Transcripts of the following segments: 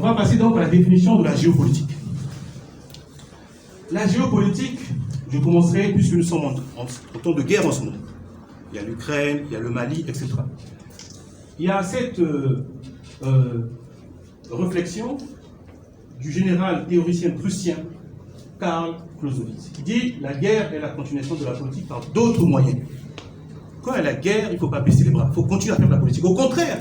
va passer donc à la définition de la géopolitique. La géopolitique, je commencerai, puisque nous sommes en temps de guerre en ce moment. Il y a l'Ukraine, il y a le Mali, etc. Il y a cette réflexion du général théoricien prussien Karl Clausewitz, qui dit « La guerre est la continuation de la politique par d'autres moyens ». Quand il y a la guerre, il ne faut pas baisser les bras, il faut continuer à faire de la politique. Au contraire,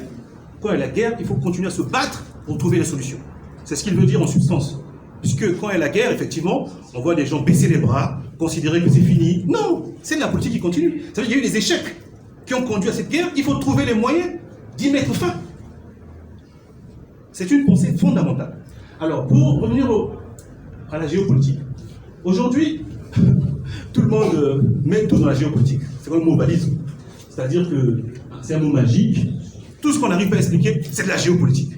quand il y a la guerre, il faut continuer à se battre pour trouver les solutions. C'est ce qu'il veut dire en substance. Puisque quand il y a la guerre, effectivement, on voit des gens baisser les bras, considérer que c'est fini. Non, c'est de la politique qui continue. Ça veut dire qu'il y a eu des échecs qui ont conduit à cette guerre. Il faut trouver les moyens d'y mettre fin. C'est une pensée fondamentale. Alors, pour revenir à la géopolitique, aujourd'hui, tout le monde met tout dans la géopolitique. C'est comme le mot valise. C'est-à-dire que c'est un mot magique. Tout ce qu'on n'arrive pas à expliquer, c'est de la géopolitique.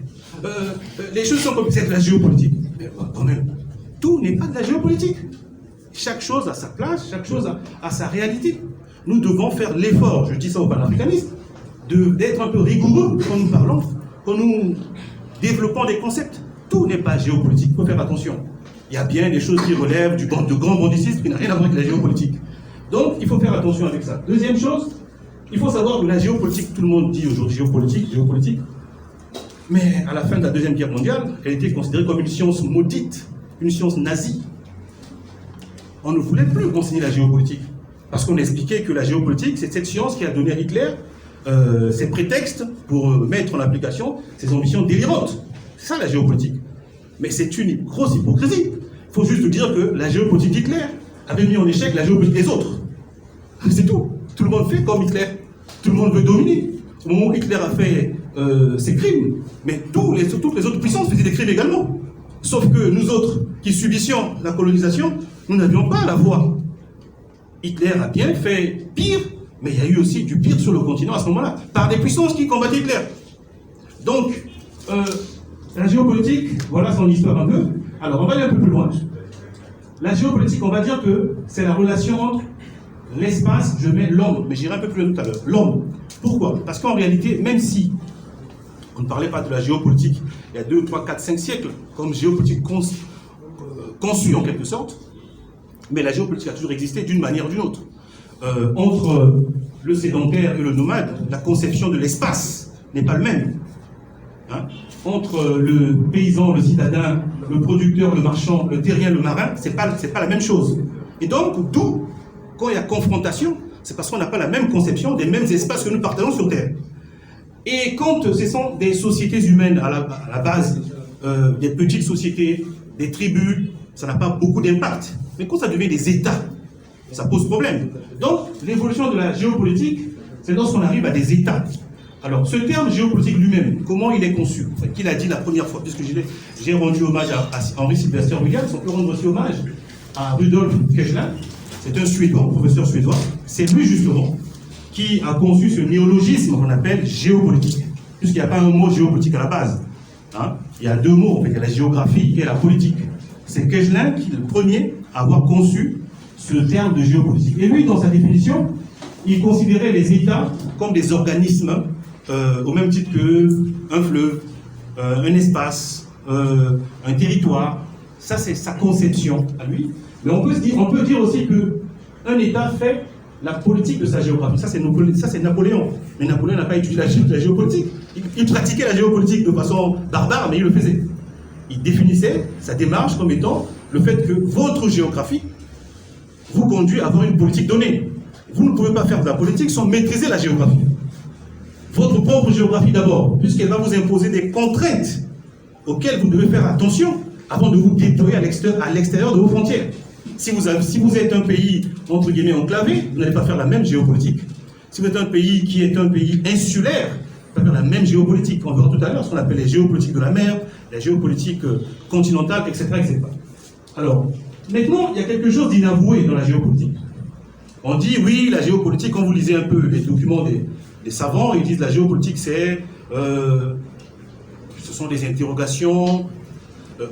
Les choses sont comme c'est de la géopolitique. Mais quand même, tout n'est pas de la géopolitique. Chaque chose a sa place, chaque chose a sa réalité. Nous devons faire l'effort, je dis ça aux panafricanistes, d'être un peu rigoureux quand nous parlons, quand nous développons des concepts. Tout n'est pas géopolitique, il faut faire attention. Il y a bien des choses qui relèvent de grand banditisme qui n'a rien à voir avec la géopolitique. Donc, il faut faire attention avec ça. Deuxième chose, il faut savoir que la géopolitique, tout le monde dit aujourd'hui géopolitique, mais à la fin de la Deuxième Guerre mondiale, elle était considérée comme une science maudite, une science nazie. On ne voulait plus enseigner la géopolitique, parce qu'on expliquait que la géopolitique, c'est cette science qui a donné à Hitler ses prétextes pour mettre en application ses ambitions délirantes. C'est ça la géopolitique. Mais c'est une grosse hypocrisie. Il faut juste dire que la géopolitique d'Hitler avait mis en échec la géopolitique des autres. C'est tout. Tout le monde fait comme Hitler. Tout le monde veut dominer. Au moment où Hitler a fait ses crimes, mais toutes les autres puissances faisaient des crimes également. Sauf que nous autres, qui subissions la colonisation, nous n'avions pas la voix. Hitler a bien fait pire, mais il y a eu aussi du pire sur le continent à ce moment-là, par des puissances qui combattaient Hitler. Donc, la géopolitique, voilà son histoire un peu. Alors, on va aller un peu plus loin. La géopolitique, on va dire que c'est la relation entre l'espace, je mets l'homme, mais j'irai un peu plus loin tout à l'heure. L'homme. Pourquoi? Parce qu'en réalité, même si on ne parlait pas de la géopolitique il y a 2, 3, 4, 5 siècles, comme géopolitique conçue en quelque sorte, mais la géopolitique a toujours existé d'une manière ou d'une autre. Entre le sédentaire et le nomade, la conception de l'espace n'est pas le même. Hein? Entre le paysan, le citadin, le producteur, le marchand, le terrien, le marin, c'est pas la même chose. Et donc, d'où, quand il y a confrontation, c'est parce qu'on n'a pas la même conception des mêmes espaces que nous partageons sur Terre. Et quand ce sont des sociétés humaines à la base, des petites sociétés, des tribus, ça n'a pas beaucoup d'impact. Mais quand ça devient des États, ça pose problème. Donc, l'évolution de la géopolitique, c'est lorsqu'on arrive à des États. Alors, ce terme géopolitique lui-même, comment il est conçu? Enfin, qui l'a dit la première fois? Puisque j'ai rendu hommage à Henry Sylvester Williams, on peut rendre aussi hommage à Rudolf Kirchner. C'est un Suédois, professeur suédois. C'est lui, justement, qui a conçu ce néologisme qu'on appelle géopolitique. Puisqu'il n'y a pas un mot géopolitique à la base. Hein? Il y a deux mots, en fait, il y a la géographie et la politique. C'est Kirchner qui est le premier à avoir conçu ce terme de géopolitique. Et lui, dans sa définition, il considérait les États comme des organismes au même titre qu'un fleuve, un espace, un territoire. Ça, c'est sa conception à lui. Mais on peut dire aussi qu'un État fait la politique de sa géographie. Ça, c'est Napoléon. Mais Napoléon n'a pas étudié la géopolitique. Il pratiquait la géopolitique de façon barbare, mais il le faisait. Il définissait sa démarche comme étant le fait que votre géographie vous conduit à avoir une politique donnée. Vous ne pouvez pas faire de la politique sans maîtriser la géographie. Votre propre géographie d'abord, puisqu'elle va vous imposer des contraintes auxquelles vous devez faire attention avant de vous déployer à l'extérieur de vos frontières. Si vous êtes un pays, entre guillemets, enclavé, vous n'allez pas faire la même géopolitique. Si vous êtes un pays qui est un pays insulaire, vous n'allez pas faire la même géopolitique. On verra tout à l'heure ce qu'on appelle les géopolitiques de la mer, la géopolitique continentale, etc., etc. Alors, maintenant, il y a quelque chose d'inavoué dans la géopolitique. On dit, oui, la géopolitique, quand vous lisez un peu les documents des savants, ils disent la géopolitique, ce sont des interrogations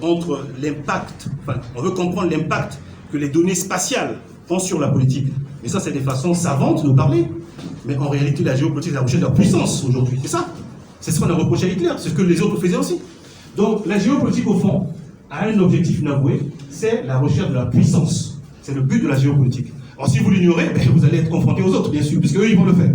entre l'impact, enfin, on veut comprendre l'impact que les données spatiales ont sur la politique. Mais ça, c'est des façons savantes de parler. Mais en réalité, la géopolitique, c'est la recherche de la puissance aujourd'hui. C'est ça. C'est ce qu'on a reproché à Hitler. C'est ce que les autres faisaient aussi. Donc la géopolitique, au fond, a un objectif inavoué, c'est la recherche de la puissance. C'est le but de la géopolitique. Alors si vous l'ignorez, ben, vous allez être confronté aux autres, bien sûr, puisque eux, ils vont le faire.